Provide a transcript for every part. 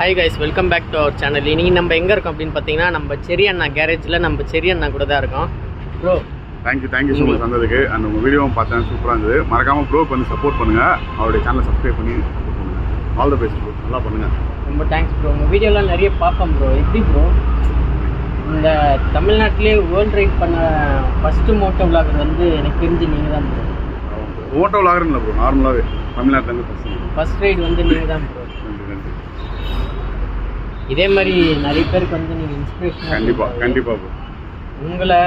Hi guys, welcome back to our channel. இன்றைக்கி நம்ம எங்கே இருக்கோம் அப்படின்னு பார்த்தீங்கன்னா, நம்ம செரி அண்ணா கேரேஜில் நம்ம செரி அண்ணா கூட தான் இருக்கோம். ப்ரோ தேங்க்யூ ஸோ மச் வந்ததுக்கு. அந்த உங்கள் வீடியோவும் பார்த்தேன், சூப்பராக இருந்தது. மறக்காமல் ப்ரோக்கு வந்து சப்போர்ட் பண்ணுங்கள், அவருடைய சேனலை சப்ஸ்கிரைப் பண்ணி சப்போர்ட் பண்ணுங்கள். ஆல் த பெஸ்ட் ப்ரோ, நல்லா பண்ணுங்கள். ரொம்ப தேங்க்ஸ் ப்ரோ. உங்கள் வீடியோலாம் நிறைய பார்ப்பேன் ப்ரோ. எப்படி ப்ரோ இந்த தமிழ்நாட்டிலே வேர்ல்டு ரைட் பண்ண ஃபஸ்ட்டு மோட்டோ விளாகர் வந்து எனக்கு தெரிஞ்சு நீங்கள் தான் ப்ரோ. மோட்டோ விளாகர்னு இல்லை ப்ரோ, நார்மலாகவே தமிழ்நாட்டிலேருந்து ஃபஸ்ட் ரைட் வந்து நீங்கள் தான் ப்ரோ. இதே மாதிரி நிறைய பேருக்கு வந்து நீங்கள் இன்ஸ்பிரேஷன். கண்டிப்பாக ப்ரோ. உங்களை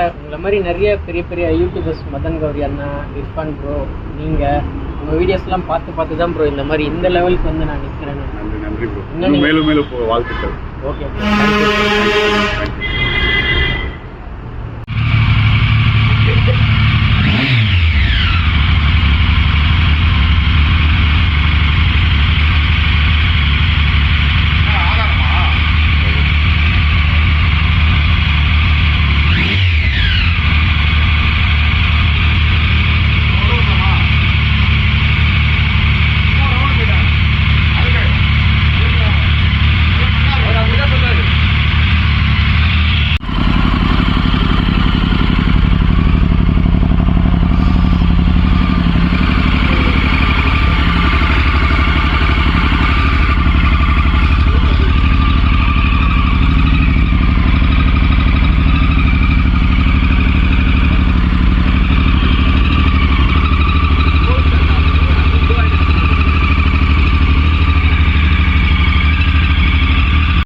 மாதிரி நிறைய பெரிய பெரிய யூடியூபர்ஸ், மதன் கௌரி அண்ணா, இர்ஃபான் ப்ரோ, நீங்கள் உங்கள் வீடியோஸ்லாம் பார்த்து தான் ப்ரோ இந்த மாதிரி இந்த லெவலுக்கு வந்து நான் நிற்கிறேன். நன்றி ப்ரோ. இன்னும் மேலும் வாழ்த்துக்கள். Okay bro, thank you.